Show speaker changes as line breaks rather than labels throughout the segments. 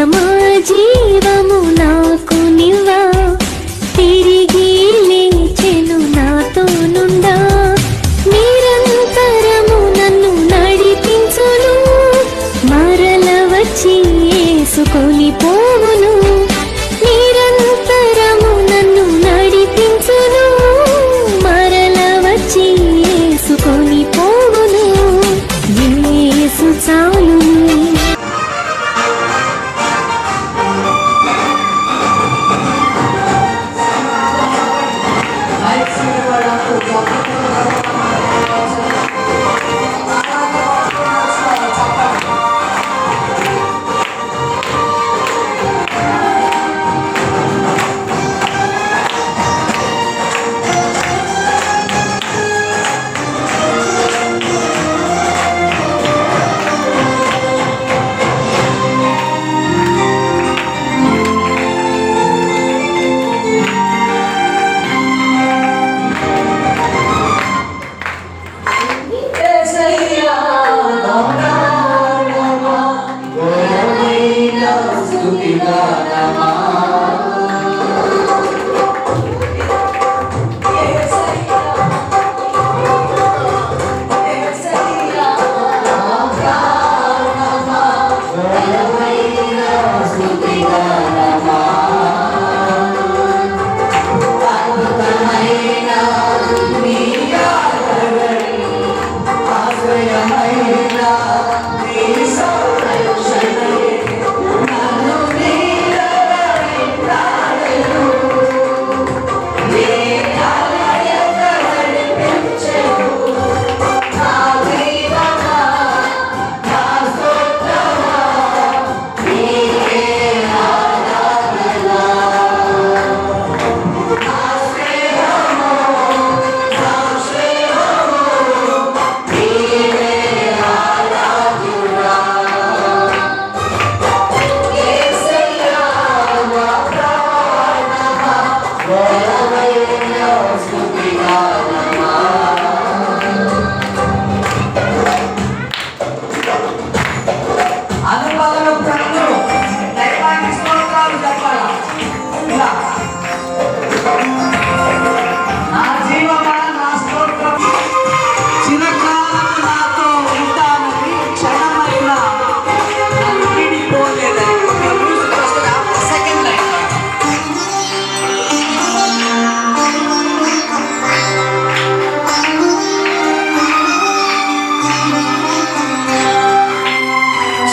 ప్రాణమా జీవము నాకు నివ్వా, తిరిగి లేచెను నాతో నుండా, నిరంతరము నన్ను నడిపించును, మరల వచ్చి యేసుకొని పోవును, నిరంతరము నన్ను నడిపించును, మరల వచ్చి యేసుకొని పోవును, యేసు చాలును.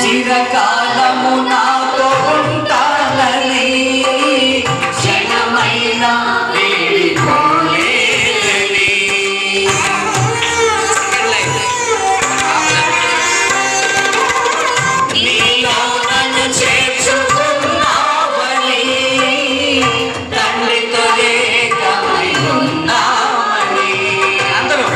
చిరకాలము నాతో ఉంటానని క్షణమైన వేడిపోలేదని, నీలో నన్ను చేర్చుకున్నావని, తండ్రితో ఏకమై ఉన్నామని అందరూ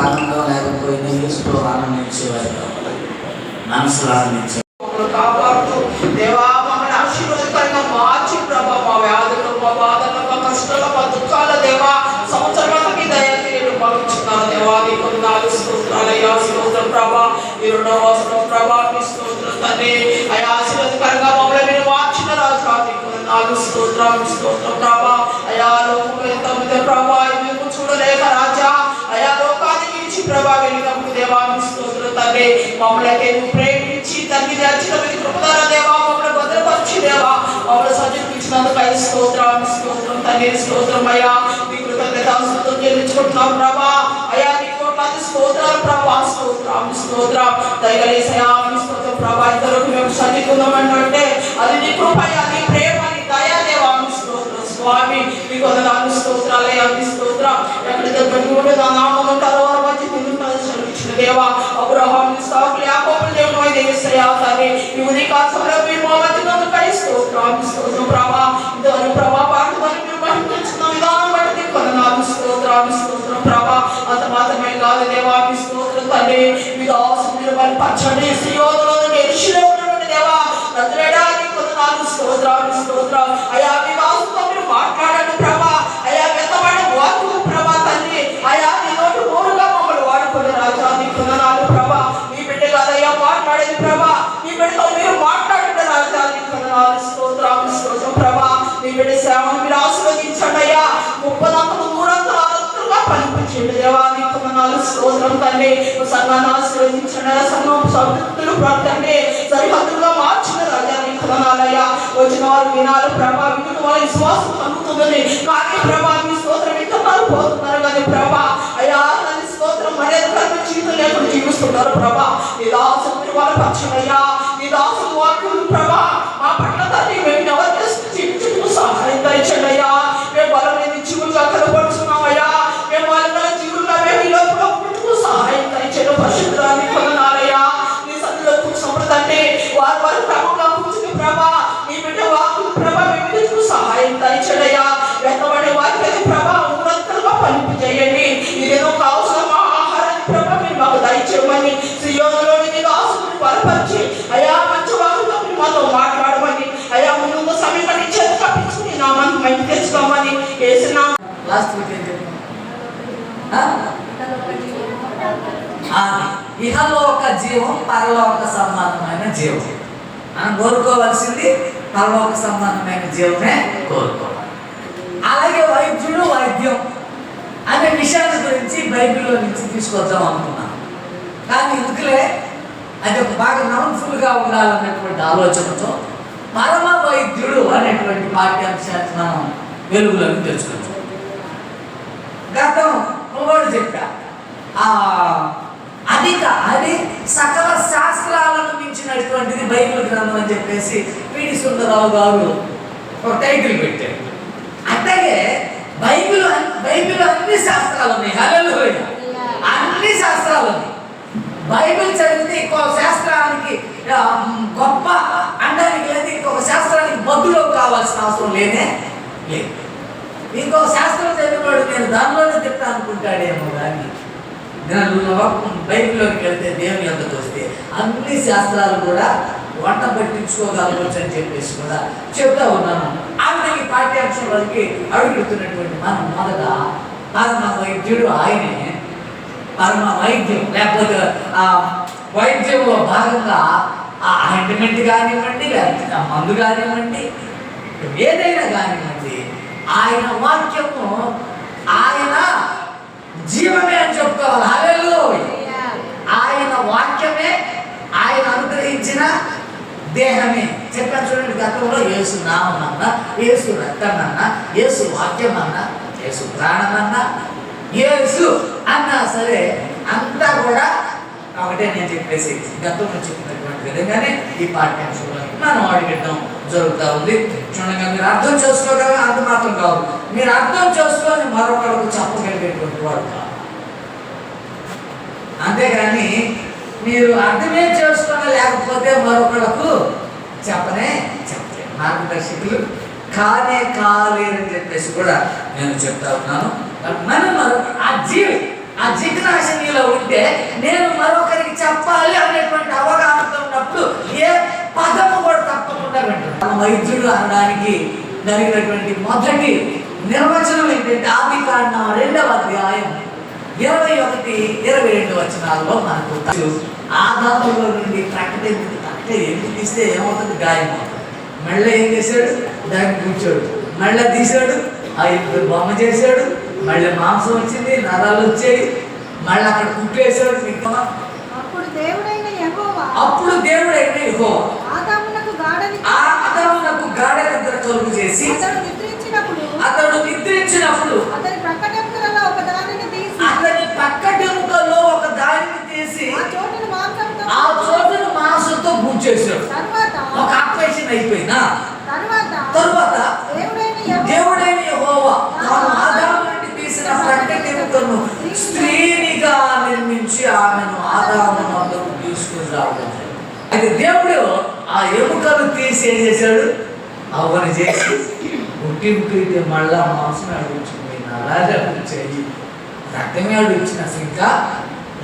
ఆనందం లేకపోయినా యేసులో ఆనందించేవారు కావాలి, మనసులో ఆనందించే
కాపాడుతూ దేవా మమ్మల్ని ఆశీర్వాదకరంగా మార్చి ప్రభా మా వ్యాధులు మా బాధలు మా కష్టాలు మా దుఃఖాల దేవా సంవత్సరాలకి దయచేయడం భావించున్నాను దేవా నీ కొందాలు స్తోత్రాలయ్యా స్తోత్రం ప్రభా ఈ రెండవ వసనం ప్రభా మీ స్తోత్రం తండ్రి అయా ఆశీర్వాదకరంగా మమ్మల్ని మీరు మార్చిన రాజా నీ కొందాలు స్తోత్రం ప్రభా అయా లోకం ఎంత ఉంది ప్రభా మేము చూడలేక రాజా అయా లోకాన్ని విడిచి ప్రభా వెళ్ళినప్పుడు దేవా మీ స్తోత్రం తండ్రి మమ్మల్ని ప్రేమించి తండ్రి దర్శన మీ కృపదార దేవా మమ్మల్ని భద్రపరిచి దేవా మమ్మల్ని సజీవించినందుకు స్తోత్రం తండ్రి స్తోత్రం అయ్యా మీ కృతజ్ఞతాస్తుతులు చెల్లించుకుంటున్నాం ప్రభా అయా నీ కోట్లాది స్తోత్రాలు ప్రభా స్తోత్రం దయగలేసయా మీ స్తోత్రం ప్రభా ఇద్దరు మేము సజీవున్నామంటే అది నీ కృప అయ్యా నీ ప్రేమ నీ దయా దేవా మీ స్తోత్రం స్వామి మీ కొందరు స్తోత్రాలయ్యా మీ స్తోత్రం ఎక్కడైతే పెట్టుకుంటే నా నామం ఉంటారో వారి మధ్య తిరుగుతుంది సెలవిచ్చిన దేవా అబ్రహాం ఇస్సాకు యాకోబుల దేవుడు యేసయ్యా తండ్రి ఈ ఉదయకాల సమయంలో మీరు మా మధ్య నందుకై స్తోత్రం ప్రభా ఇంతవరకు ప్రభా పాడుకొని మీరు మహిమించుకున్న విధానం బట్టి నీకు వందనాలు స్తోత్రం ప్రభా అంత మాత్రమే కాదు దేవా మీ స్తోత్రం తండ్రి మీ దాసుని మీరు బలపరచండి సియోనులో యెరూషలేములో నుండి దేవా నజరేయుడా నీకు వందనాలు స్తోత్రం అయా మీ దాసుతో మీరు మాట్లాడండి ప్రభా అయా వెతబడిన వాక్కు ప్రభా తండ్రి అయా నీ నోటి మూరుగా మమ్మల్ని వాడుకొని రాజా నీకు వందనాలు ప్రభా మీ బిడ్డ కాదయ్యా మాట్లాడేది ప్రభా మీ బిడ్డతో మీరు మాట్లాడండి రాజా నీకు వందనాలు స్తోత్రం ప్రభా మీ బిడ్డ సేవను మీరు ఆశీర్వదించండి అయ్యా 30 300 ఫలింపచేయండి దేవా నీకు వందనాలు స్తోత్రం తండ్రి సంఘాన్ని ఆశీర్వదించండి సంఘం సభ్యులు ప్రార్థండి సరిహద్దులుగా మార్చిన రాజా నీకు వందనాలయ్యా వచ్చిన వారు వినాలి ప్రభా వినుట వాళ్ళ విశ్వాసం కలుగుతుందని కానీ ప్రభా మీ స్తోత్రం వింటున్నారు పోతున్నారు కానీ ప్రభా అయ్యా తల్లి స్తోత్రం మర్యాద జీవితం లేకుండా జీవిస్తున్నారు ప్రభా నీ దాసులు మీరు వాళ్ళ పక్షమయ్యా నీ దాసులు వాక్యులు ప్రభా మా పట్ల తండ్రి మేము ఎవరు చేస్తూ జీవించుకు సహాయం దయచండి అయ్యా మేము బలమైన జీవులుగా కనబడుతున్నామయ్యా మేము వాళ్ళ జీవులుగా మేము ఈ లోపల పుట్టుకు సహాయం దయచండి పరిశుద్ధాన్ని పొందనాలయ్యా నీ సన్నిధిలో కూర్చున్నప్పుడు వారు క్రమంగా కూర్చుని ప్రభా నీ బిడ్డ వాక్కు ప్రభా మేము సహాయం దయచండి అయ్యా వెతబడే వారికి ప్రభా ఉన్నతంగా ఫలింపు చేయండి ఇదేదో కావాల్సిన ఆహారాన్ని ప్రభా మీరు మాకు దయచేయమని సియోనులోని నీ దాసుని బలపరిచి అయా మంచి వాకుతో మీరు మాతో మాట్లాడమని అయా ముందు సమయం చేతి కప్పించుకుని నామాన్ని మంచి తెచ్చుకోమని వేసిన
ఇహలోక జీవం పరలోక సంబంధమైన జీవం మనం కోరుకోవాల్సింది పరలోక సంబంధమైన జీవమే కోరుకోవాలి. అలాగే వైద్యం అనే విషయాల గురించి బైబిల్లో నుంచి తీసుకొద్దాం అనుకున్నాను. కానీ ఎందుకులే అది ఒక బాగా నౌన్ఫుల్గా ఉండాలన్నటువంటి ఆలోచనతో పరమ వైద్యుడు అనేటువంటి పాఠ్యాంశాన్ని మనం వెలుగులోకి తెచ్చుకోవచ్చు. గతం ఒకటి చెప్పా అది సకల శాస్త్రాలను మించినటువంటిది బైబిల్ గ్రంథం అని చెప్పేసి పిడి సుందరరావు గారు ఒక టైటిల్ పెట్టారు. అట్లాగే బైబిల్ అన్ని శాస్త్రాలు ఉన్నాయి. హల్లెలూయా, అన్ని శాస్త్రాలు ఉన్నాయి. బైబిల్ చదివితే ఇంకొక శాస్త్రానికి గొప్ప అనడానికి లేదు, ఇంకొక శాస్త్రానికి బదులు కావాల్సిన అవసరం లేనే లేదు. ఇంకొక శాస్త్రం చదివాడు నేను దానిలోనే చెప్తా అనుకుంటాడేమో కానీ బైబిల్లోకి వెళ్తే దేవుని యొద్దకు వస్తే అన్ని శాస్త్రాలు కూడా వంట పట్టించుకోగలవచ్చు అని చెప్పేసి కూడా చెప్తా ఉన్నాను. ఆమెకి పాఠ్యాంశాలకి అడుగుతున్నటువంటి మనం మొదట పరమ వైద్యుడు ఆయనే. పరమ వైద్యం లేకపోతే ఆ వైద్యంలో భాగంగా ఆ ఆయింట్మెంట్ కానివ్వండి, లేకపోతే ఆ మందు కానివ్వండి, ఏదైనా కానివ్వండి, ఆయన వాక్యము ఆయన జీవమే అని చెప్పుకోవాలి. హల్లెలూయా, ఆయన వాక్యమే ఆయన అనుగ్రహించిన దేహమే. చెప్పాను చూడండి, గతంలో యేసు నామం అన్నా, యేసు రక్తం అన్నా, యేసు వాక్యం అన్నా, యేసు ప్రాణం అన్నా, యేసు అన్నా సరే అంతా కూడా ఒకటే నేను చెప్పేసి గతంలో చెప్పినటువంటి విధంగానే ఈ పాఠ్యాంశంలో మనం అడిగడం జరుగుతూ ఉంది. చూడండి, మీరు అర్థం చేసుకోగలరు, అంత మాత్రం కాదు, మీరు అర్థం చేసుకొని మరొకరికి చెప్పగలిగేటువంటి వాడు కాదు. అంతేగాని మీరు అర్థమే చేసుకున్న లేకపోతే మరొకరికి చెప్పలేదు. మార్గదర్శకులు కాలేరని చెప్పేసి కూడా నేను చెప్తా ఉన్నాను. మనం ఆ ఆ జిజ్ఞాస నీలో ఉంటే నేను మరొకరికి చెప్పాలి అనేటువంటి అవగాహన ఉన్నప్పుడు ఏ పదము కూడా తప్పకుండా వింటాను. వైద్యుడు అనడానికి జరిగినటువంటి మొదటి నిర్వచనం ఏంటంటే ఆదికాండం 2వ అధ్యాయం 21-22 వచనాల్లో మనకు ఆదాములో నుండి ప్రకటిస్తే ఎందుకు తీస్తే ఏమవుతుంది? గాయం అవుతుంది. మళ్ళీ ఏం చేశాడు? దాన్ని కూర్చోడు, మళ్ళీ తీశాడు, ఆ ఇప్పుడు బొమ్మ చేశాడు, మళ్ళీ మాంసం వచ్చింది, నరాలు వచ్చాయి, మళ్ళీ అక్కడ కుట్టేశాడు.
అప్పుడు దేవుడైన యెహోవా ఆదామునకు
గాఢ నిద్ర కలుగు చేసి అతడు నిద్రించినప్పుడు అతని పక్కటెముకలో ఒక దానిని తీసి ఆ చోటును మాంసంతో పూడ్చేశాడు. ఒక ఆపరేషన్ అయిపోయినా తరువాత దేవుడైన యెహోవా తాను ఆదాము నుండి తీసిన పక్కటెముకను స్త్రీనిగా నిర్మించి ఆమెను ఆదాము వద్దకు తీసుకుని రావడం. అయితే దేవుడు ఆ ఎముకను తీసి ఏం చేశాడు? అవని చేసి పుట్టింపుకైతే మళ్ళా మాంసం అడిగించింది, నరాలు అడిగించాయి, రక్తమే అడిగించిన అసలు ఇంకా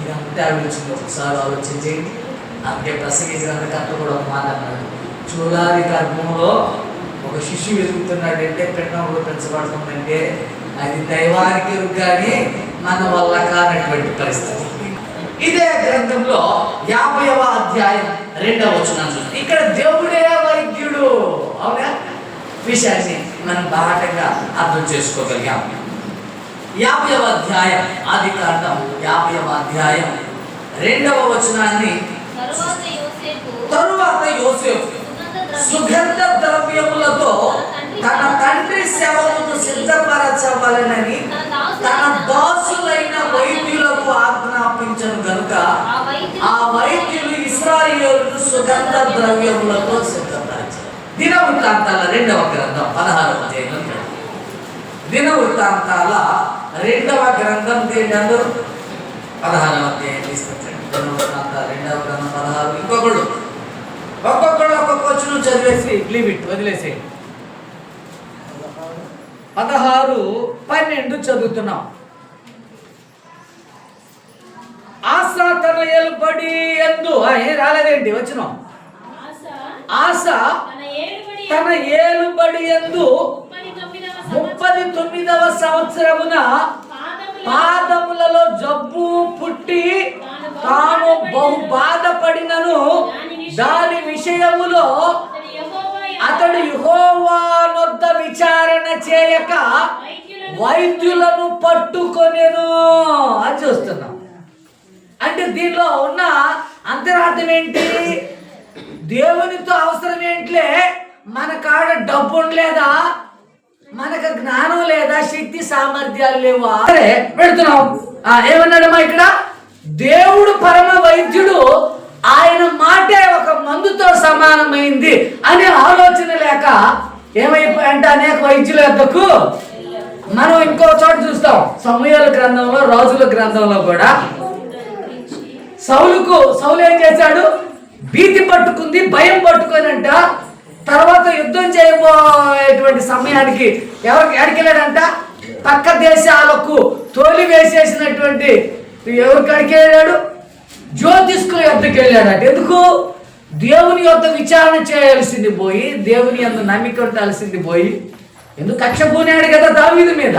ఇదంతా అడిగించింది. ఒకసారి ఆలోచన చేయండి. అందుకే ప్రసంగించినందుకంతా కూడా ఒక మాట అన్నాడు, చూడాలి గర్భంలో ఒక శిశువు ఎదుగుతున్నాడంటే, పిండంలో పెంచబడుతుందంటే అది దైవానికి కానీ మన వల్ల కానటువంటి పరిస్థితి. ఇదే గ్రంథంలో 50వ అధ్యాయం 2వ వచనం చూస్తే ఇక్కడ దేవుడే వైద్యుడు. అవునా? విషయాన్ని మనం బాటగా అర్థం చేసుకోగలిగాం. 50వ అధ్యాయం ఆదికాండం 50వ అధ్యాయం 2వ వచనాన్ని తరువాత యోసేపు సుగంధ ద్రవ్యములతో తన తండ్రి శవమును సిద్ధపరచవలెనని తన దాసులైన వైద్యులకు ఆజ్ఞాపించను గనుక ఆ వైద్యులు ఇశ్రాయేలును సుగంధ ద్రవ్యములతో సిద్ధపరచారు. దినవృత్తాంతాల 2వ గ్రంథం 16వ అధ్యాయంలో దినవృత్తాంతాల 2వ గ్రంథం అందరూ 16వ అధ్యాయం తీసుకొచ్చండి. దినవృత్తాంతాల 2వ గ్రంథం 16. ఒక్కొక్కళ్ళు ఒక్కొక్క వచనం చదివేసి వదిలేసి 16-12 చదువుతున్నాం. ఆసా తన ఏలుబడి యందు రాలేదేంటి వచనం? ఆసా తన ఏలుబడి యందు 39వ సంవత్సరమున పాదములలో జబ్బు పుట్టి తాను బహు బాధపడినను దాని విషయములో అతడు యెహోవా నొద్ద విచారణ చేయక వైద్యులను పట్టుకొనెను అని చూస్తున్నాం. అంటే దీనిలో ఉన్న అంతరార్థం ఏంటి? దేవునితో అవసరం ఏంట్లే, మన కాడ డబ్బు ఉండలేదా, మనకు జ్ఞానం లేదా, శక్తి సామర్థ్యాలు లేవా, పెడుతున్నాం. ఏమన్నాడమ్మా ఇక్కడ? దేవుడు పరమ వైద్యుడు, ఆయన మాటే ఒక మందుతో సమానమైంది అనే ఆలోచన లేక ఏమైపోయంటే అనేక వైద్యుల వద్దకు మనం ఇంకో చోట చూస్తాం. సమూయేలు గ్రంథంలో, రాజుల గ్రంథంలో కూడా సౌలు ఏం చేశాడు? భీతి పట్టుకుంది, భయం పట్టుకోనంట. తర్వాత యుద్ధం చేయబోయేటువంటి సమయానికి ఎక్కడికి వెళ్ళాడంట? పక్క దేశాలకు తోలి వేసేసినటువంటి ఎవరికి వెళ్ళాడు? జ్యోతిష్కుల యొద్దకు వెళ్ళాడట. ఎందుకు? దేవుని యొద్ద విచారణ చేయాల్సింది పోయి, దేవుని యందు నమ్మిక ఉండాల్సింది పోయి, ఎందుకు కక్ష పూనాడు కదా దావీదు మీద.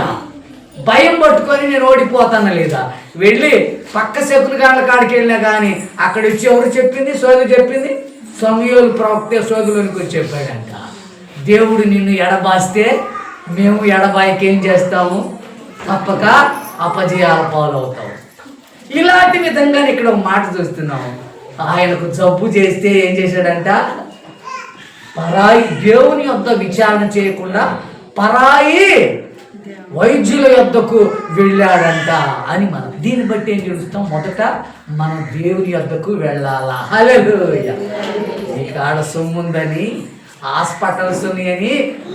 భయం పట్టుకొని నేను ఓడిపోతాను లేదా, వెళ్ళి పక్క శకునగాళ్ళ కాడికి వెళ్ళినా కానీ అక్కడ ఇచ్చి ఎవరు చెప్పింది? సోదు చెప్పింది. సమూయేలు ప్రవక్త సోదులోనికి వచ్చి చెప్పాడంట, దేవుడు నిన్ను ఎడబాస్తే మేము ఎడబాయికి ఏం చేస్తాము? తప్పక అపజయాల పాలవుతాము. ఇలాంటి విధంగా ఇక్కడ ఒక మాట చూస్తున్నాము. ఆయనకు జబ్బు చేస్తే ఏం చేశాడంట? పరాయి దేవుని యొద్ద విచారణ చేయకుండా పరాయి వైద్యుల యొద్దకు వెళ్ళాడంట అని మనం దీన్ని బట్టి ఏం చూస్తాం? మొదట మనం దేవుని యొద్దకు వెళ్ళాలా. హల్లెలూయా. ఈ కాడ సొమ్ముందని, హాస్పిటల్స్ అని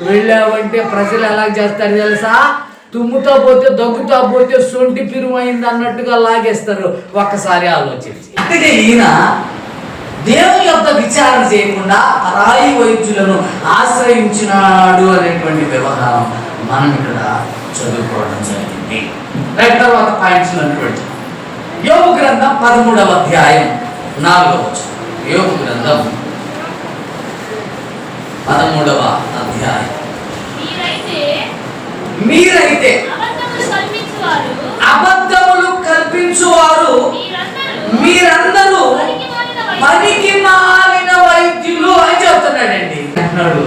వెళ్ళావంటే ప్రజలు ఎలా చేస్తారు తెలుసా? తుమ్ముతో పోతే, దగ్గుతో పోతే సొంటి పిరుమైంది అన్నట్టుగా లాగేస్తారు. ఒక్కసారి ఆలోచించి. అంటే ఈయన దేవుని యొక్క విచారణ చేయకుండా పరాయి వైద్యులను ఆశ్రయించినాడు అనేటువంటి వ్యవహారం మనం ఇక్కడ చదువుకోవడం జరిగింది. తర్వాత పాయింట్స్ పెడతాం. యోబు గ్రంథం 13వ అధ్యాయం 4వ వచనం. యోబు గ్రంథం 13వ అధ్యాయం. మీరైతే అబద్ధములు కల్పించువారు మీరందరూ పనికి మాలిన వైద్యులు అని చెప్తున్నాడండి. అంటున్నాడు,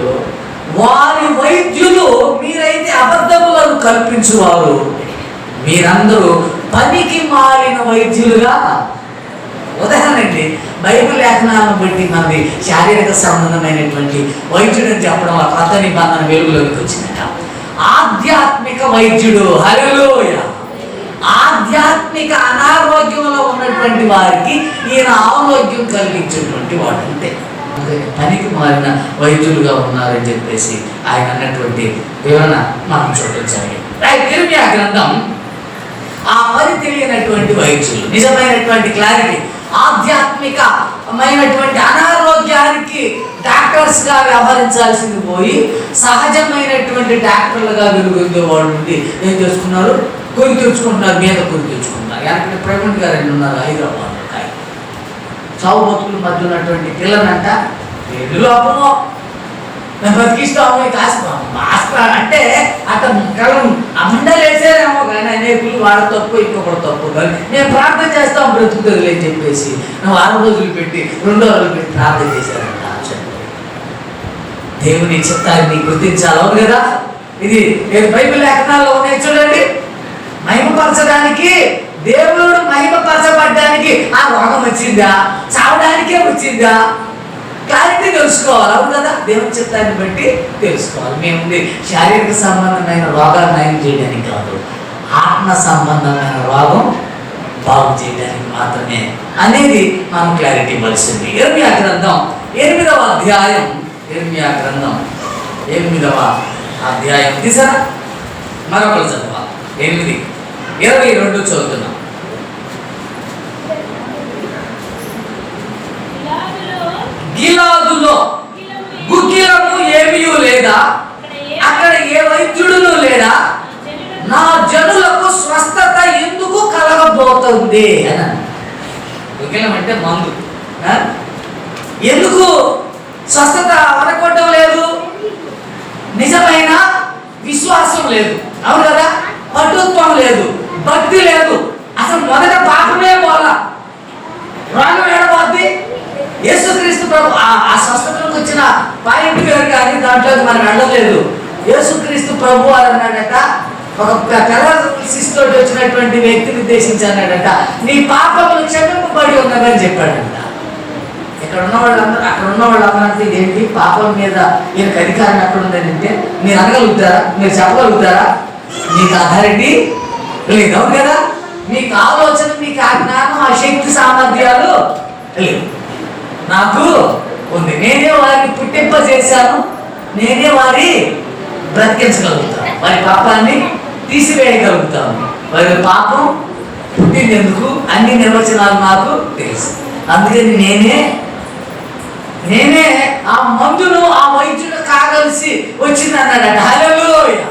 వారి వైద్యులు మీరైతే అబద్ధములను కల్పించువారు మీరందరూ పనికి మాలిన వైద్యులుగా. ఉదాహరణ అండి, బైబిల్ లేఖనాలను బట్టి మనది శారీరక సంబంధమైనటువంటి వైద్యుడు అని చెప్పడం ఆ కొత్త నిబంధన వెలుగులోకి వచ్చిందట. ఆధ్యాత్మిక వైద్యుడు, హల్లెలూయా. ఆధ్యాత్మిక అనారోగ్యంలో ఉన్నటువంటి వారికి ఈయన ఆరోగ్యం కలిగించేటువంటి వాడు. అంటే పనికి మారిన వైద్యులుగా ఉన్నారని చెప్పేసి ఆయన అన్నటువంటి వివరణ మనం చూడటం జరిగింది. ఇర్మియా గ్రంథం ఆ పని తెలియనటువంటి వైద్యులు, నిజమైనటువంటి క్లారిటీ, ఆధ్యాత్మికమైనటువంటి అనారోగ్యానికి డాక్టర్స్ గా వ్యవహరించాల్సింది పోయి సహజమైనటువంటి డాక్టర్లుగా వెలుగొందే వాళ్ళు నుండి ఏం చేసుకున్నారు, కొని తెచ్చుకుంటున్నారు, మీద కొని తెచ్చుకుంటున్నారు. ఎందుకంటే ప్రవీణ్ గారు ఎన్ని ఉన్నారు హైదరాబాద్ చావు బతుకుల మధ్య ఉన్నటువంటి పిల్లలంట ఎన్ని లోపమో మేము బతికిస్తాము అంటే అట్లా కలం అమండలు వేసారేమో కానీ అనేకులు వాడ తప్పు ఇంకొకటి తప్పు కానీ నేను ప్రార్థన చేస్తాం బ్రతుకుతుంది అని చెప్పేసి నువ్వు 6 రోజులు పెట్టి 2 రోజులు పెట్టి ప్రార్థన చేశారంట. దేవుని చిత్తాన్ని గుర్తించాలి, అవును కదా. ఇది బైబిల్ లేఖనాల్లో ఉన్నాయి చూడండి. మహిమపరచడానికి, దేవుడు మహిమపరచబడ్డానికి ఆ రోగం వచ్చిందా, చావడానికే వచ్చిందా, క్లారిటీ తెలుసుకోవాలి, అవును కదా. దేవుని చిత్తాన్ని బట్టి తెలుసుకోవాలి. మేము శారీరక సంబంధమైన రోగాలు నయం చేయడానికి కాదు, ఆత్మ సంబంధమైన రోగం బాగు చేయడానికి మాత్రమే అనేది మనం క్లారిటీ ఇవ్వాల్సింది. ఇర్మియా గ్రంథం 8వ అధ్యాయం. ఇర్మియా గ్రంథం 8వ అధ్యాయం తీసారా, మరొకరు చదవాలి. 8:22 చదువుతున్నాం. గిలాదులో గుగ్గిలము ఏమీ లేదా, అక్కడ ఏ వైద్యుడును లేడా, నా జనులకు స్వస్థత ఎందుకు కలగబోతుంది అని. గుగ్గిలం అంటే మందు. ఎందుకు స్వస్థత అనకొట్టడం లేదు? నిజమైన విశ్వాసం లేదు, అవును కదా. పటుత్వం లేదు, భక్తి లేదు. అసలు మొదట పాపమే పోలా, రోగం ఏడబోద్ది. యేసుక్రీస్తు ప్రభు ఆ స్వస్థతలకు వచ్చిన పాయింట్ వేరు కానీ దాంట్లోకి మనం వెళ్ళలేదు. యేసుక్రీస్తు ప్రభు అని అన్నాడట, ఒక పెరాలసిస్ తోటి వచ్చినటువంటి వ్యక్తిని ఉద్దేశించి అన్నాడట, నీ పాపములు క్షమింపబడి ఉన్నదని చెప్పాడంట. ఇక్కడ ఉన్న వాళ్ళందరూ అక్కడ ఉన్న వాళ్ళందరూ అంటే ఏంటి, పాపం మీద ఈయనకు అధికారం ఎక్కడ ఉందని అంటే మీరు అనగలుగుతారా, మీరు చెప్పగలుగుతారా? మీకు అథారిటీ లేదు, అవును కదా. మీకు ఆలోచన, మీకు ఆ జ్ఞానం, ఆ శక్తి సామర్థ్యాలు లేవు. నాకు ఉంది. నేనే వారిని పుట్టింపజేశాను, నేనే వారి బ్రతికించగలుగుతాను, వారి పాపాన్ని తీసివేయగలుగుతాను. వారి పాపం పుట్టిందెందుకు అన్ని నిర్వచనాలు నాకు తెలుసు. అందుకని నేనే ఆ మందును ఆ వైద్యుడు కాగలిసి వచ్చింది అన్నాడట. హల్లెలూయా.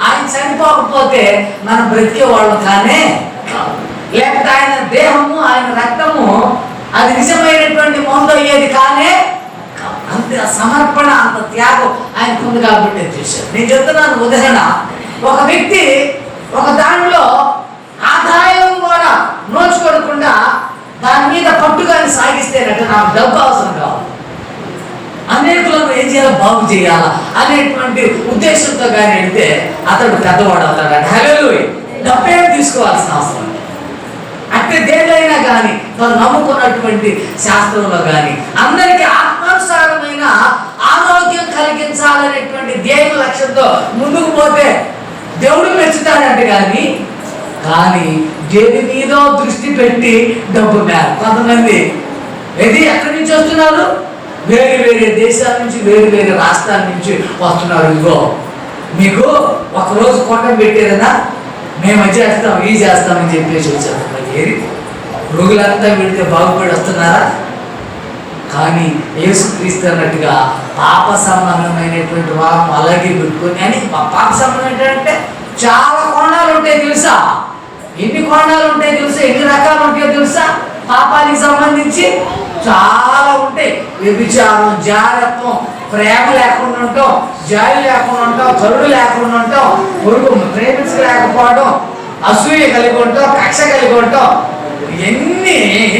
ఆయన చనిపోకపోతే మనం బ్రతికేవాళ్ళు కానే కాదు. లేకపోతే ఆయన దేహము, ఆయన రక్తము అది నిజమైనటువంటి మందు అయ్యేది కానే కాదు. అంత సమర్పణ, అంత త్యాగం ఆయనకు ఉంది కాబట్టి చూశారు. నేను చెప్తున్నాను ఉదాహరణ, ఒక వ్యక్తి ఒక దానిలో ఆదాయం కూడా నోచుకోకుండా దాని మీద పట్టుగాని సాగిస్తేనట్టు నాకు డబ్బు అవసరం కావాలి, అనేకులను ఏం చేయాలో బాగు చేయాలా అనేటువంటి ఉద్దేశంతో కానీ వెళ్తే అతడు పెద్దవాడు అవుతాడు. హల్లెలూయా. డబ్బేం తీసుకోవాల్సిన అవసరం లేదు. అంటే దేనిలో కానీ తను నమ్ముకున్నటువంటి శాస్త్రంలో కానీ అందరికీ ఆత్మానుసారమైన ఆరోగ్యం కలిగించాలనేటువంటి ధ్యేయ లక్ష్యంతో ముందుకు పోతే దేవుడు మెచ్చుతాడంటే కానీ దేని మీద దృష్టి పెట్టి డబ్బు మీద కొంతమంది ఇది ఎక్కడి నుంచి వస్తున్నారు, వేరే వేరే దేశాల నుంచి, వేరే వేరే రాష్ట్రాల నుంచి వస్తున్నారు. ఇదిగో మీకు ఒకరోజు కొండ పెట్టేదన్నా మేము అది చేస్తాం, ఇది చేస్తామని చెప్పేసి వచ్చారు. ఏది రోగులంతా పెడితే బాగుపడి వస్తున్నారా? కానీ యేసుక్రీస్తు అన్నట్టుగా పాప సంబంధమైనటువంటి వారు అలాగే పెట్టుకొని, అని పాప సంబంధం ఏంటంటే చాలా కోణాలు ఉంటాయి తెలుసా. ఎన్ని కోణాలు ఉంటాయి తెలుసా, ఎన్ని రకాలు ఉంటాయో తెలుసా? పాపానికి సంబంధించి చాలా ఉంటాయి. వ్యభిచారం, జారత్వం, ప్రేమ లేకుండా ఉంటాం, జాలి లేకుండా ఉంటాం, కరుడు లేకుండా ఉంటాం, పొరుగు ప్రేమించలేకపోవడం, అసూయ కలిగి ఉంటాం, కక్ష కలిగి ఉంటాం. ఎన్ని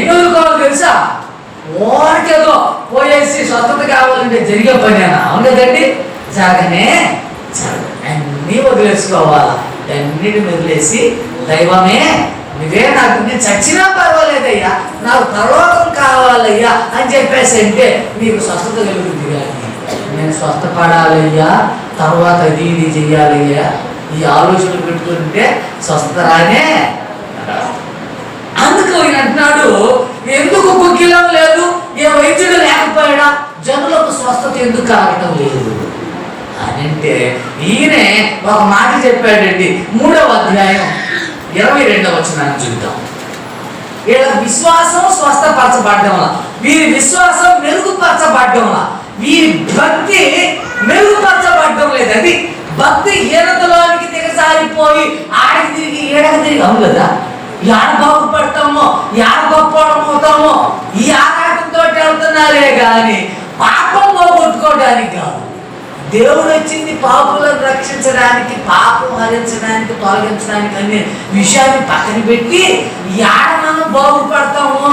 వదులుకోవాలో తెలుసా? ఓరికేదో పోయేసి స్వస్థత కావాలంటే జరిగే పనేనా? అవును కదండి, జరగనే అన్నీ వదిలేసుకోవాలా. అన్నిటిని వదిలేసి దైవమే నువ్వే నాకు, నేను చచ్చినా పర్వాలేదయ్యా, నాకు పరలోకం కావాలయ్యా అని చెప్పేసి అంటే నీకు స్వస్థత కలుగుతుంది. కానీ నేను స్వస్థపడాలయ్యా, తర్వాత అది ఇది చెయ్యాలయ్యా, ఈ ఆలోచనలు పెట్టుకుంటే స్వస్థత రానే. అందుకు ఈయన అంటున్నాడు, ఎందుకు కుక్కిలం లేదు, ఏ వైద్యుడు లేకపోయాడా, జనులకు స్వస్థత ఎందుకు కలగటం లేదు అని అంటే ఈయనే ఒక మాట చెప్పాడండి. 3వ అధ్యాయం 22వ వచనాన్ని చూద్దాం. వీళ్ళ విశ్వాసం స్వస్థపరచబడ్డం వల్ల, వీరి విశ్వాసం మెరుగుపరచబడ్డం వల్ల, వీరి భక్తి మెరుగుపరచబడ్డం లేదు. అది భక్తి హీనతలోనికి దిగజారిపోయి ఆడికి తిరిగి ఏడకి తిరిగి. అవును కదా, యాడ బాగుపడతామో, యాడ గొప్పమవుతామో ఈ ఆరాటంతో వెళ్తున్నారే కానీ పాపం పోగొట్టుకోవడానికి కాదు. దేవుడు వచ్చింది పాపులను రక్షించడానికి, పాపం హరించడానికి, తొలగించడానికి అనే విషయాన్ని పక్కన పెట్టి యాడ మనం బాగుపడతామో,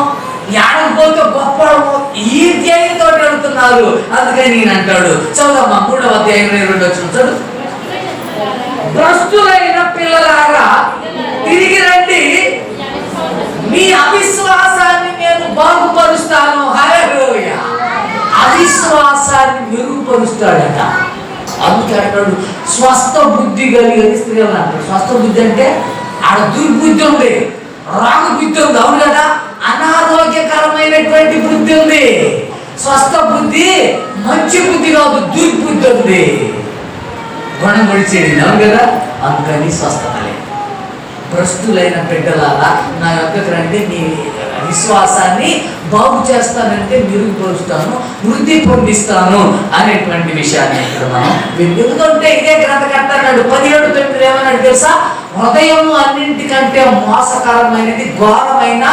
యాడకపోతే గొప్పడమో ఈ ధ్యేయంతో వెళ్తున్నారు. అందుకని నేను అంటాడు, చదువుదమ్మా 3వ అధ్యాయం 22వ వచనం చదువు. భ్రష్టులైన పిల్లలారా తిరిగి రండి, మీ అవిశ్వాసాన్ని నేను బాగుపరుస్తాను. హల్లెలూయా. అవిశ్వాసాన్ని మెరుగుపరుస్తాడట. అందుకే అంటాడు స్వస్థ బుద్ధి కలిగిన స్త్రీలు అంటాడు. స్వస్థ బుద్ధి అంటే ఆడ దుర్బుద్ధి ఉంది, రాగు బుద్ధి ఉంది. అవును కదా, అనారోగ్యకరమైనటువంటి బుద్ధి ఉంది. స్వస్థ బుద్ధి మంచి బుద్ధి కాదు, దుర్బుద్ధి ఉంది, గుణం గుడిచేది. అవును కదా, అందుకని స్వస్థత లేదు. భ్రష్టులైన బిడ్డలారా నా యొక్కకు రండి, మీ విశ్వాసాన్ని బాగు చేస్తానంటే మెరుగుపరుస్తాను, వృద్ధి పొందిస్తాను అనేటువంటి విషయాన్ని ఇక్కడ మనం ఎందుకంటే ఇదే గ్రంథకర్త అన్నాడు 17:9 ఏమన్నాడు తెలుసా? హృదయం అన్నింటికంటే మోసకరమైనది, ఘోరమైన,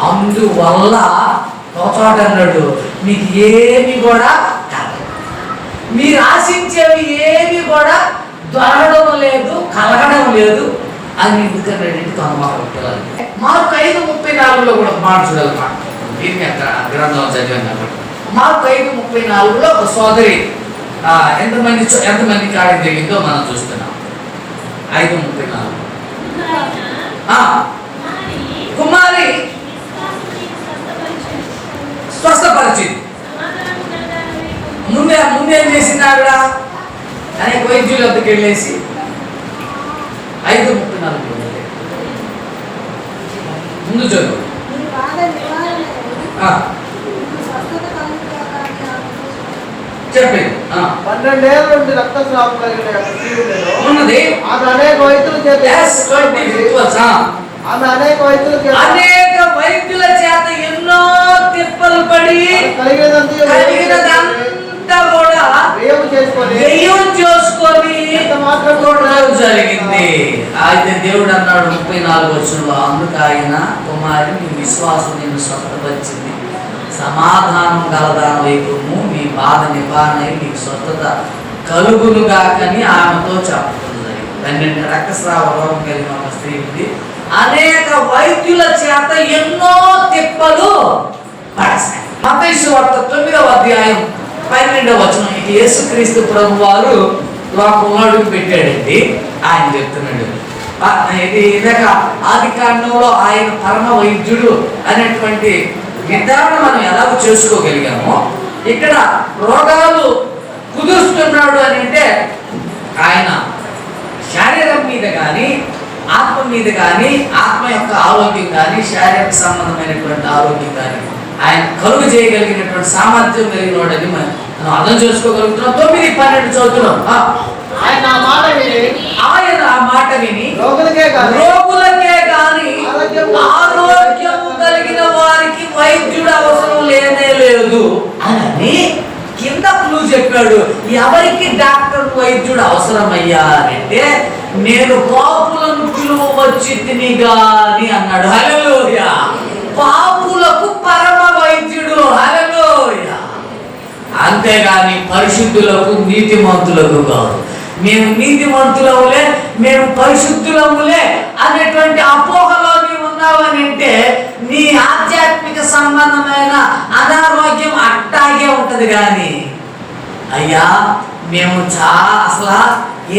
అందువల్ల చోట అన్నాడు మీకు ఏమి కూడా మీరు ఆశించేవి ఏమి కూడా దొరకడం లేదు, కలగడం లేదు అని ఎందుకంటే కనుమొక్కలు. మార్కు 5:34 కూడా మాట చూడాలన్నమాట. దీన్ని గ్రంథం చదివాను కాబట్టి మార్కు 5:34 ఒక సోదరి ఎంతమంది కార్యం జరిగిందో మనం చూస్తున్నాం. 5:34 కుమారి స్వస్థపరిచింది. ముందేం చేసింది ఆవిడ? అనేక వైద్యుల వద్దకు వెళ్ళేసి 5:34 ముందు చదువు. చెప్పండి.
12 ఏళ్ల నుండి రక్తస్రావం కలిగిన
ఉన్నది.
ఆమె అనేక వైద్యుల చేత
అనేక వైద్యుల చేత ఎన్నో తిప్పలు పడి కలిగినదంతా కూడా వ్యయం చేసుకొని జరిగింది. అయితే దేవుడు అన్నాడు 34వ వచనంలో, అందుకు ఆయన కుమారి నీ విశ్వాసం నిన్ను స్వస్థపరిచింది, సమాధానం గలదాని వైపుము, నీ బాధ నివారణ నీకు స్వస్థత కలుగునుగాకని ఆమెతో చెప్పుతుంది. 12 రక్తస్రావ రోగం కలిగిన ఒక స్త్రీ ఉంది. అనేక వైద్యుల చేత ఎన్నో తిప్పలు పడసాయి. మత్తయి సువార్త 9వ అధ్యాయం 12వ వచనం. ఇక యేసుక్రీస్తు ప్రభు వారు లోకంలో అడుగు పెట్టాడండి. ఆయన చెప్తున్నాడు, ఇది ఇందాక ఆది కాండంలో ఆయన పరమ వైద్యుడు అనేటువంటి నిర్ధారణ మనం ఎలాగో చేసుకోగలిగామో, ఇక్కడ రోగాలు కుదురుస్తున్నాడు అని అంటే ఆయన శరీరం మీద కానీ, ఆత్మ మీద కానీ, ఆత్మ యొక్క ఆరోగ్యం కానీ, శారీరక సంబంధమైనటువంటి ఆరోగ్యం కానీ ఆయన కలుగు చేయగలిగినటువంటి సామర్థ్యం కలిగినోడని మనం అర్థం చేసుకోగలుగుతున్నాం. 9:12 చదువుతున్నాం.
ఆయన ఆ
మాట విని రోగులకే కానీ ఆరోగ్యం కలిగిన వారికి వైద్యుడు అవసరం లేనే లేదు అని కింద క్లూ చెప్పాడు. ఎవరికి డాక్టర్ వైద్యుడు అవసరమయ్యా అంటే, నేను పాపులను సిలువ వచ్చి తినిగాని అన్నాడు. హల్లెలూయా. పాపులకు పరమ వైద్యుడు. హల్లెలూయా. అంతేగాని పరిశుద్ధులకు నీతిమంతులకు కాదు. మేము నీతిమంతులములే, మేము పరిశుద్ధులములే అనేటువంటి అపోహలో నీవు ఉన్నావని అంటే నీ ఆధ్యాత్మిక సంబంధమైన అనారోగ్యం అట్టాగే ఉంటది. కానీ అయ్యా మేము అసలు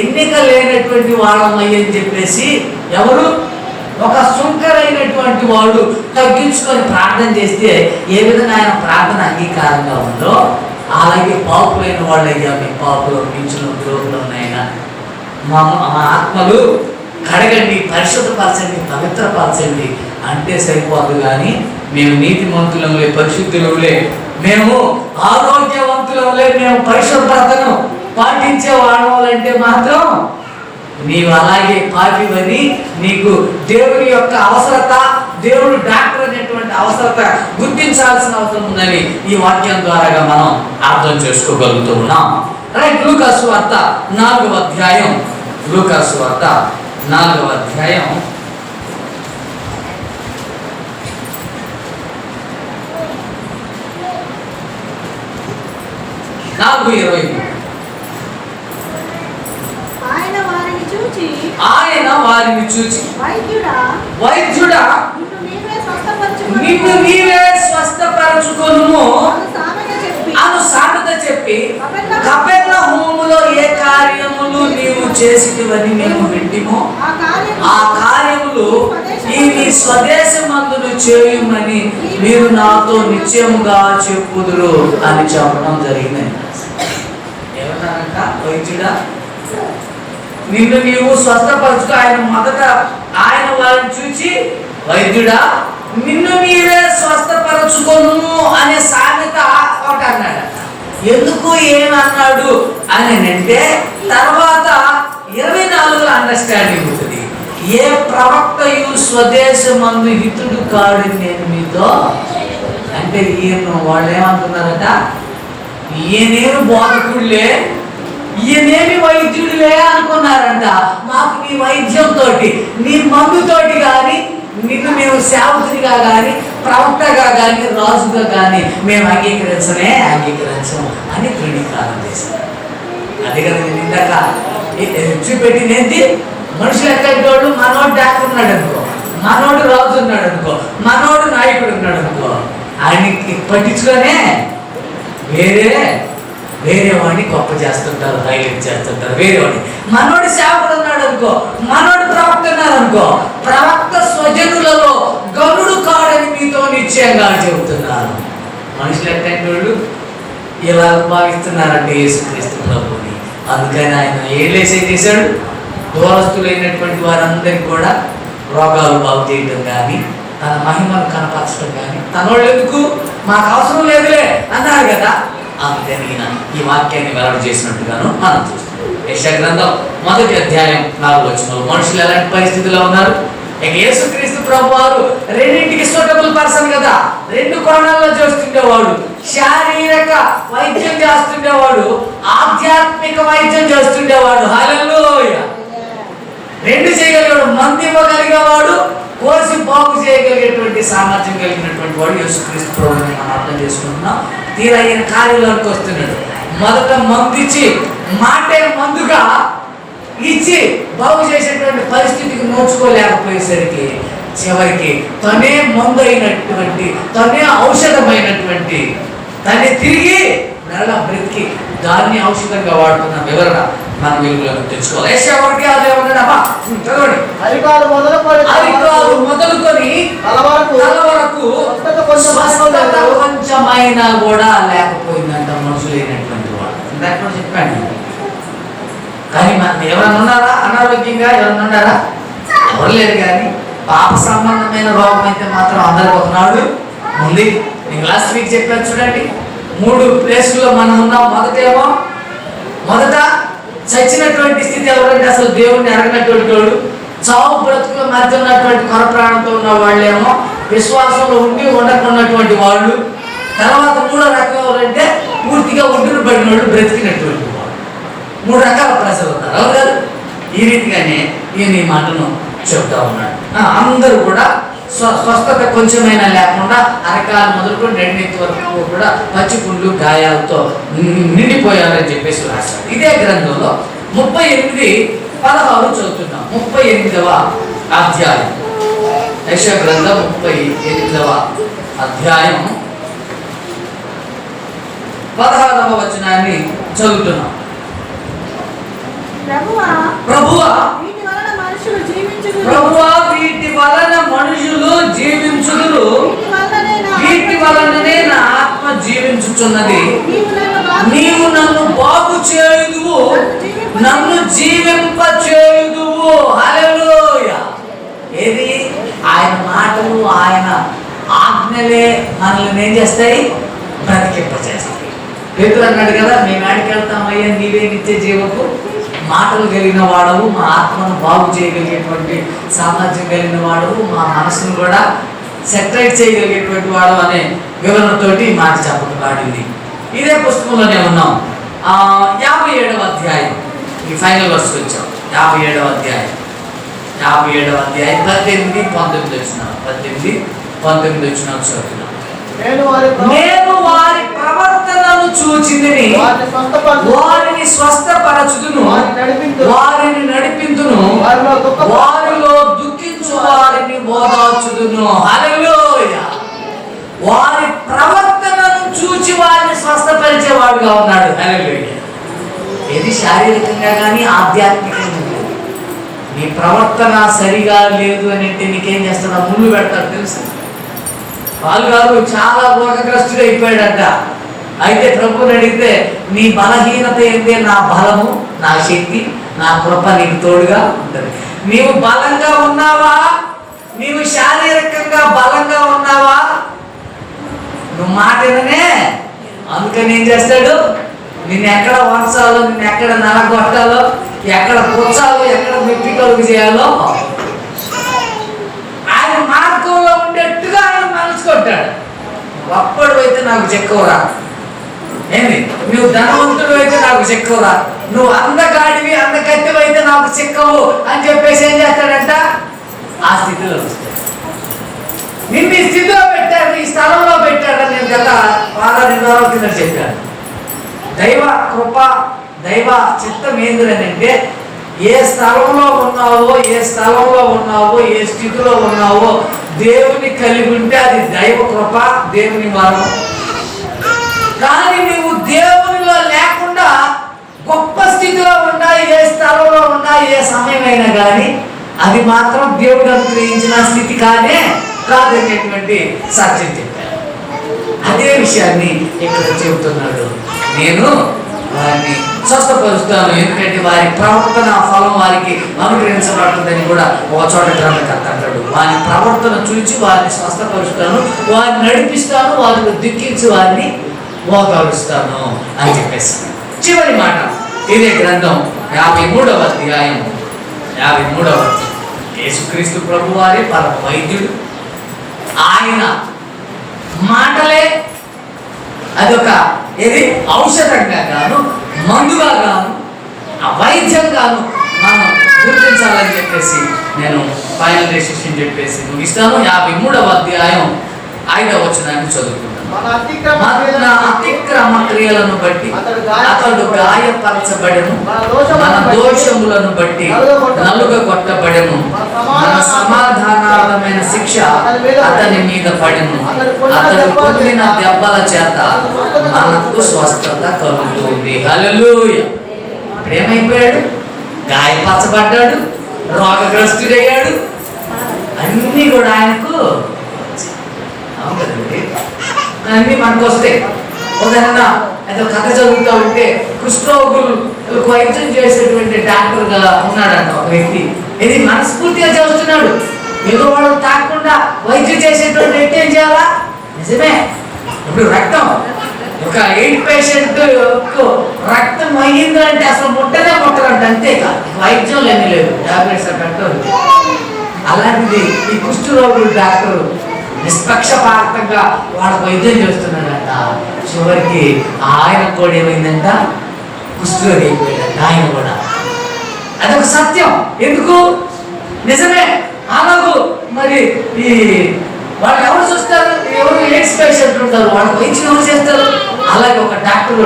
ఎన్నిక లేనటువంటి వాళ్ళమయ్యని చెప్పేసి ఎవరు ఒక సుంకరైనటువంటి వాడు తగ్గించుకొని ప్రార్థన చేస్తే ఏ విధంగా ఆయన ప్రార్థన అంగీకారంగా ఉందో అలాగే పాపులైన వాళ్ళు అయ్యా మీ పాపులు మించిన ద్రోహులు ఉన్నాయన మా ఆత్మలు కడగండి, పరిశుద్ధపరచండి, పవిత్రపరచండి అంటే సరిపోదు. కానీ మేము నీతిమంతులములే, పరిశుద్ధులములే, మేము ఆరోగ్యవంతులములే, మేము పరిశుభ్రతను పాటించే వాళ్ళంటే మాత్రం నీవు అలాగే పాపివని నీకు దేవుని యొక్క అవసరత, దేవుడు డాక్టర్ అనేటువంటి అవసరత గుర్తించాల్సిన అవసరం ఉందని ఈ వాక్యం ద్వారా మనం అర్థం చేసుకోగలుగుతూ ఉన్నాం. రైట్. లూకాసు వార్త 4వ అధ్యాయం. లూకాసు వార్త 4వ అధ్యాయం 4:20.
ఆయన వారిని చూచి
వైద్యుడా నిన్ను నీవే స్వస్థపరచుకొనుము అను సామెత చెప్పి కపెర్నహూములో ఏ కార్యములు నీవు చేసినవని మేము వింటిమో ఆ కార్యములు ఈ నీ స్వదేశమందును చేయుమని మీరు నాతో నిశ్చయముగా చెప్పుదురు అని చెప్పడం జరిగింది. ఏమన్నారంట? వైద్యుడా నిన్ను నీవు స్వస్థపరచుకో. ఆయన మొదట ఆయన వారిని చూచి వైద్యుడా నిన్ను నీవే స్వస్థపరచుకొను అనే సామెత ఒకటి అన్నాడు. ఎందుకు ఏమన్నాడు అని అంటే తర్వాత 24లో అండర్స్టాండింగ్ ఉంటుంది. ఏ ప్రవక్తయు స్వదేశమందు హితుడు కాడు నేను మీతో అంటే ఈయన వాళ్ళు ఏమంటున్నారట, ఈయనేమి బోధకుడులే, ఈయనేమి వైద్యుడులే అనుకున్నారంట. మాకు నీ వైద్యంతో, నీ మందుతోటి కానీ నిన్ను మేము సేవకునిగా కానీ ప్రవక్తగా కానీ రాజుగా కానీ మేము అంగీకరించము అని తృణీకారం చేశారు. అదే కదా నేను ఇందాక చూపెట్టినేది. మనుషులు ఎక్కడోడు మనోడు డాక్టర్ ఉన్నాడు అనుకో, మనోడు రాజు ఉన్నాడు అనుకో, మనోడు నాయకుడు ఉన్నాడు అనుకో, ఆయనకి పట్టించుకొనే వేరే వాడిని గొప్ప చేస్తుంటారు, హైలైట్ చేస్తుంటారు. వేరేవాడిని మనోడు సేవకుడు ఉన్నాడు అనుకో, మనోడు ప్రవక్త ఉన్నాడు అనుకో, ప్రవక్త స్వజనులలో గనుడు కాడని మీతో నిశ్చయంగా చెబుతున్నారు. మనుషులు ఎట్టేటోళ్ళు ఇలా భావిస్తున్నారంటే యేసుక్రీస్తు ప్రభుని. అందుకని ఆయన ఏం చేశాడు, దూరస్తులైనటువంటి వారందరికీ కూడా రోగాలు బాగు చేయడం కానీ తన మహిమను కనపరచడం కానీ తనోళ్ళు ఎందుకు మాకు అవసరం లేదులే అన్నారు కదా. అందుకని ఈ వాక్యాన్ని వెల్లడి చేసినట్టుగాను మనం చూస్తున్నాం. యెషయా గ్రంథం 1వ అధ్యాయం 4వ వచనంలో మనుషులు ఎలాంటి పరిస్థితిలో ఉన్నారు? ఇక యేసుక్రీస్తు ప్రభు వారు రెండింటికి సూటబుల్ పర్సన్ కదా. 2 కోణాల్లో చేస్తుండేవాడు. శారీరక వైద్యం చేస్తుండేవాడు, ఆధ్యాత్మిక వైద్యం చేస్తుండేవాడు. హల్లెలూయా. 2 చేయగలిగాడు. మంది ఇవ్వగలిగేవాడు, కోసి బాగు చేయగలిగేటువంటి సామర్థ్యం కలిగినటువంటి వాడు యేసుక్రీస్తు ప్రభువుని మనం అర్థం చేసుకుంటున్నాం. తీరా ఆయన కార్యంలోకి వస్తున్నాడు. మొదట మందు ఇచ్చి మాటే మందుగా ఇచ్చి బాగు చేసేటువంటి పరిస్థితికి నోచుకోలేకపోయేసరికి చివరికి తనే మందు అయినటువంటి, తనే ఔషధమైనటువంటి, తనే తిరిగి మరలా బ్రతికి దాన్ని ఔషధంగా వాడుతున్న వివరణ మన వెలుగులోకి తెచ్చుకోవాలి. యెషయా 1:6 చదవండి.
అరికాలు
మొదలుకొని తల వరకు స్వస్థత కొంచెమైనా కూడా లేకపోయిందంట మనుషులైనటువంటి వాడు. ఇందాక చెప్పాను. కానీ మనం ఎవరైనా ఉన్నారా అనారోగ్యంగా? ఎవరైనా ఉన్నారా? ఎవరు లేరు. కానీ పాప సంబంధమైన రోగం అయితే మాత్రం అందరికి ఒకనాడు ఉంది. నేను లాస్ట్ వీక్ చెప్పాను చూడండి. 3 ప్లేసుల్లో మనం ఉన్నాం. మొదట చచ్చినటువంటి స్థితి ఎవరంటే అసలు దేవుణ్ణి ఎరగనటువంటి వాడు, చావు బ్రతుకుల మధ్య ఉన్నటువంటి కొర ప్రాణంతో ఉన్న వాళ్ళేమో విశ్వాసంలో ఉండి ఉండకున్నటువంటి వాళ్ళు. తర్వాత 3వ రకం ఎవరంటే పూర్తిగా ఒడ్డును పడిన వాళ్ళు, బ్రతికినటువంటి వాళ్ళు. 3 రకాల ప్రజలు ఉన్నారు. అవును కదా? ఈ రీతిగానే ఈయన ఈ మాటను చెప్తా ఉన్నాడు. అందరూ కూడా స్వస్థత కొంచెమైనా లేకుండా అరకాలు మొదలుకొని రెండింటి వరకు కూడా పచ్చి పుండ్లు గాయాలతో నిండిపోయారని చెప్పేసి రాశాడు. ఇదే గ్రంథంలో 38:16 చదువుతున్నాం. 38వ అధ్యాయం, యెషయా గ్రంథం 38వ అధ్యాయం 16వ వచనాన్ని చదువుతున్నాం. ప్రభువా
వీటి వలన మనుషులు జీవించుదురు.
ప్రభువా వీటి వలన మనుషులు జీవించుదురు. వీటి వలననే నా ఆత్మ జీవించుచున్నది. నీవు నన్ను బాగు చేయుదువు, నన్ను జీవింపచేయుదువు. హల్లెలూయా. ఏది? ఆయన మాటలు, ఆయన ఆజ్ఞలే మనల్ని ఏం చేస్తాయి? బ్రతికింపచేస్తాయి. పేతురు అన్నాడు కదా, మేము ఆడికి వెళ్తామయ్యా, నీవే నిత్య జీవపు మాటలు కలిగిన వాడవు, మా ఆత్మను బాగు చేయగలిగేటువంటి సామర్థ్యం కలిగిన వాడవు, మా మనసును కూడా సెటరేట్ చేయగలిగేటువంటి వాడు అనే వివరణతోటి ఈ మాట చెప్పబడింది. ఇదే పుస్తకంలోనే ఉన్నాం. 57వ అధ్యాయం, ఈ ఫైనల్ వర్స్ వచ్చాం. 57వ అధ్యాయం 18, 19 వచ్చినాం. 18, 19 వచ్చినాం చదువుతున్నాం. నేను వారి ప్రవర్తనను చూచితిని, వారిని స్వస్థపరచుదును, వారిని నడిపించును, వారిలో దుఃఖించు వారిని ఓదార్చుదును. హల్లెలూయా. వారి ప్రవర్తనను చూచి వారిని స్వస్థపరిచేవాడుగా ఉన్నాడు. హల్లెలూయా. ఇది శారీరకంగా కానీ ఆధ్యాత్మికంగా నీ ప్రవర్తన సరిగా లేదు అని అంటే నీకేం చేస్తాడు? ముళ్ళు పెడతాడు తెలుసు. వాళ్ళు గారు చాలా రోగగ్రస్తుడు అయిపోయాడంట. అయితే ప్రభుని అడిగితే, నీ బలహీనత ఏంటి? నా బలము, నా శక్తి, నా కృప నీకు తోడుగా ఉంటుంది. నీవు బలంగా ఉన్నావా? నీవు శారీరకంగా బలంగా ఉన్నావా? నువ్వు మాటనే. అందుకని ఏం చేస్తాడు? నిన్ను ఎక్కడ వంచాలో, నిన్ను ఎక్కడ నలగొట్టాలో, ఎక్కడ పుచ్చాలో, ఎక్కడ మెప్పి కలుగు చేయాలో ఆయన మార్గంలో ఉండేట్టుగా ఆయన మనసు కొట్టాడు. అప్పుడు అయితే నాకు చెక్కవరా, ఏంది? నువ్వు ధనవంతుడు అయితే నాకు చెక్కవరా, నువ్వు అందగాడివి, అందకత్తివి అయితే నాకు చెక్కవు అని చెప్పేసి ఏం చేస్తాడంట? ఆ స్థితిలో వస్తాడు. నిన్ను ఈ స్థితిలో పెట్టాడు, ఈ స్థలంలో పెట్టాడు. నేను గత 2 వారాల కింద చెప్పాను. దైవ కృప, దైవ చిత్తం ఏంటంటే, ఏ స్థలంలో ఉన్నావో, ఏ స్థలంలో ఉన్నావో, ఏ స్థితిలో ఉన్నావో దేవుని కలిగి ఉంటే అది దైవ కృప, దేవుని వరం. కానీ నువ్వు దేవునిలో లేకుండా గొప్ప స్థితిలో ఉన్నా, ఏ స్థలంలో ఉన్నా, ఏ సమయమైనా కానీ అది మాత్రం దేవుడు అనుగ్రహించిన స్థితి కాదనేటువంటి సత్యం చెప్పారు. అదే విషయాన్ని ఇక్కడ చెబుతున్నాడు. నేను వారిని స్వస్థపరుస్తాను, ఎందుకంటే వారి ప్రవర్తన ఫలం వారికి అనుగ్రహించబడుతుందని కూడా ఒక చోట గ్రంథకర్త అంటాడు. వారి ప్రవర్తన చూచి వారిని స్వస్థపరుస్తాను, వారిని నడిపిస్తాను, వారిని దుఃఖించి వారిని ఓదారుస్తాను అని చెప్పేసి చివరి మాట. ఇదే గ్రంథం 53వ అధ్యాయం 53వ అధ్యాయం. యేసుక్రీస్తు ప్రభు వారి పరమ వైద్యుడు. ఆయన మాటలే అదొక ఏది ఔషధంగా గాను, మందుగా గాను, వైద్యంగాను మనం గుర్తించాలని చెప్పేసి నేను ఫైనల్ డెసిషన్ చెప్పేసి ముగిస్తాను. 53వ అధ్యాయం 5వ వచనాన్ని చదువుకుంటాను. మన అతిక్రమ క్రియలను బట్టి అతడు గాయపరచబడెను, మన దోషములను బట్టి నలుగగొట్టబడెను, మన సమాధానార్థమైన శిక్ష అతని మీద పడెను, అతడు పొందిన దెబ్బల చేత మనకు స్వస్థత కలుగుతుంది. హల్లెలూయా. ఏమైపోయాడు? గాయపరచబడ్డాడు, రోగగ్రస్తుడయ్యాడు. అన్నీ కూడా ఆయనకు అన్నీ మనకు వస్తాయి. ఉదాహరణ ఏదో కథ చదువుతూ ఉంటే కుష్ఠరోగులకు వైద్యం చేసేటువంటి డాక్టర్గా ఉన్నాడంట ఒక వ్యక్తి. ఇది మనస్ఫూర్తిగా చేస్తున్నాడు. ఏదో వాళ్ళు తాకుండా వైద్యం చేసేటువంటి వ్యక్తి ఏం చేయాలా? నిజమే. ఇప్పుడు రక్తం ఒక ఎయిడ్ పేషెంట్ రక్తం అయ్యిందంటే అసలు ముట్టరంట, అంతేగా వైద్యం లేని లేదు, టాబ్లెట్స్ పెట్టదు. అలాంటిది ఈ కుష్ఠరోగులు డాక్టర్ నిష్పక్షపాతంగా వాళ్ళకు వైద్యం చేస్తున్నాడంట. చివరికి ఆయన కూడా ఏమైందంట? కుష్ఠరోగి అయిపోయాడంట ఆయన కూడా. అదొక సత్యం. ఎందుకు? నిజమే. అలాగూ మరి ఈ వాళ్ళు ఎవరు చూస్తారు? ఎవరు ఎయిడ్స్ పేషెంట్ ఉంటారు, వాళ్ళకి వైద్యం ఎవరు చేస్తారు? అలాగే ఒక డాక్టర్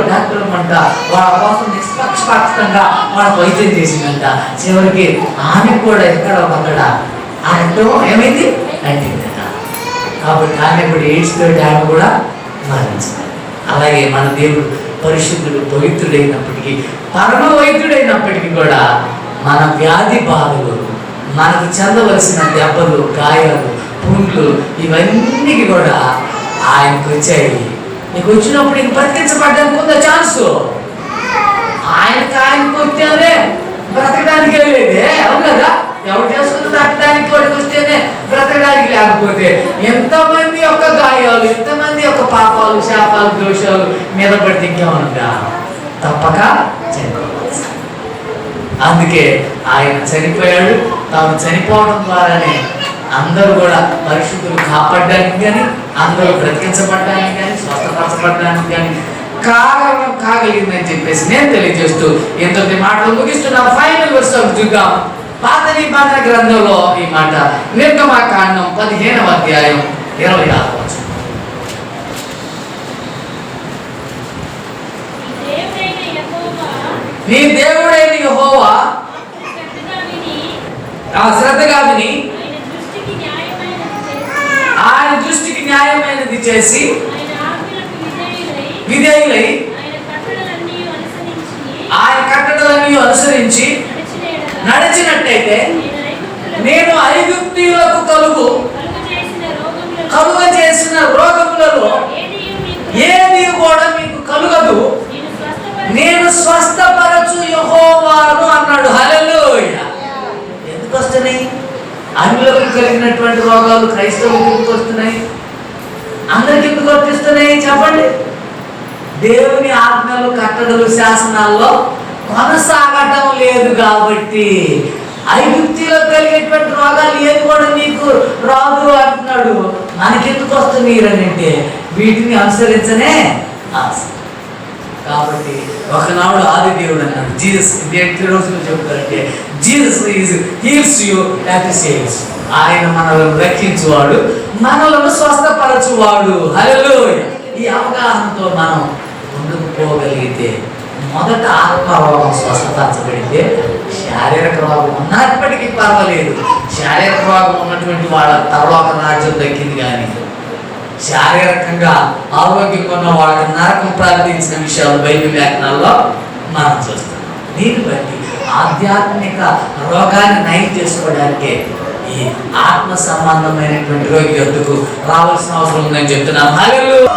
అంట వాళ్ళ కోసం నిష్పక్షపాతంగా వాళ్ళకి వైద్యం చేసిందంట. చివరికి ఆమె కూడా ఎక్కడ అక్కడ ఆ రక్తం ఏమైంది అంటిందట. కాబట్టి ఆమె కూడా ఎయిడ్స్ తోటి ఆమె కూడా మరణించింది. అలాగే మన దేవుడు పరిశుద్ధుడు, పవిత్రుడైనప్పటికీ, పరమ వైద్యుడైనప్పటికీ కూడా మన వ్యాధి బాధలు, మనకు చెందవలసిన దెబ్బలు, గాయాలు, పుండ్లు ఇవన్నీ కూడా ఆయనకు వచ్చాయి. నీకు వచ్చినప్పుడు ఇంక బ్రతికించబడ్డానికి ఉందా ఛాన్సు? ఆయనకు వస్తేనే బ్రతకడానికి లేదే, అవును కదా? ఎవరు చేసుకుని బ్రతకడానికి వాడికి వస్తేనే బ్రతకడానికి, లేకపోతే ఎంతమంది యొక్క గాయాలు, ఎంతమంది యొక్క పాపాలు, శాపాలు, దోషాలు మీద పడితే ఇంకేమనుగా తప్పక చనిపోవచ్చు. అందుకే ఆయన చనిపోయాడు. తాను చనిపోవడం ద్వారానే అందరూ కూడా పరిశుద్ధులు కాపాడడానికి కానీ, అందరూ బ్రతికించబడడానికి కానీ, స్వస్థపరచబడడానికి కానీ కారణం కాగలిగిందని చెప్పేసి నేను తెలియజేస్తూ ఎంతటి మాటలు ముగిస్తున్నాం. ఫైనల్ వర్స్ చూద్దాం. పాత నిబంధన గ్రంథంలో ఈ మాట, నిర్గమకాండం 15వ అధ్యాయం 26వ వచనం. నీ దేవుడైన యెహోవా శ్రద్ధగా విని ఆయన దృష్టికి న్యాయమైనది చేసి విధేయులై ఆయన కట్టడలన్నీ అనుసరించి నడిచినట్టయితే నేను ఐగుప్తీయులకు కలుగ చేసిన రోగములలో ఏది కూడా మీకు కలుగదు, నేను స్వస్థపరచు యెహోవాను అన్నాడు. హల్లెలూయా. ఎందుకు వస్తున్నాయి అన్యులకు కలిగినటువంటి రోగాలు క్రైస్తవులకు ఎందుకు వస్తున్నాయి? అందరికి ఎందుకు వర్తిస్తున్నాయి చెప్పండి? దేవుని ఆజ్ఞలు, కట్టడలు, శాసనాల్లో కొనసాగటం లేదు కాబట్టి. ఐగుప్తిలో కలిగేటువంటి రోగాలు ఏది కూడా నీకు రాదు అంటున్నాడు. మనకెందుకు వస్తున్నాయి అంటే వీటిని అనుసరించనే ఆశ. కాబట్టి ఒకనాడు ఆది దేవుడు అన్నాడు, జీసస్ ఎన్ని రోజులు చెప్తారంటే Jesus heels you and saves. ఆయన మనలను రక్షించువాడు, మనలను స్వస్థపరచువాడు. హల్లెలూయా. ఈ అవగాహనతో మనం ముందుకు పోగలిగితే, మొదట ఆత్మరోగం స్వస్థపరచబడితే శారీరక రోగం ఉన్నప్పటికీ పర్వాలేదు. శారీరక రోగం ఉన్నటువంటి వాళ్ళ పరలోక రాజ్యం దక్కింది, కానీ శారీరకంగా ఆరోగ్యంగా ఉన్న వాళ్ళకి నరకం ప్రార్థించిన విషయాలు బైబిల్ లేఖనాల్లో మనం చూస్తున్నాం. దీన్ని బట్టి ఆధ్యాత్మిక రోగాన్ని నయం చేసుకోవడానికే ఈ ఆత్మ సంబంధమైనటువంటి రోగి వద్దకు రావాల్సిన అవసరం ఉందని చెప్తున్నాను. హల్లెలూయా.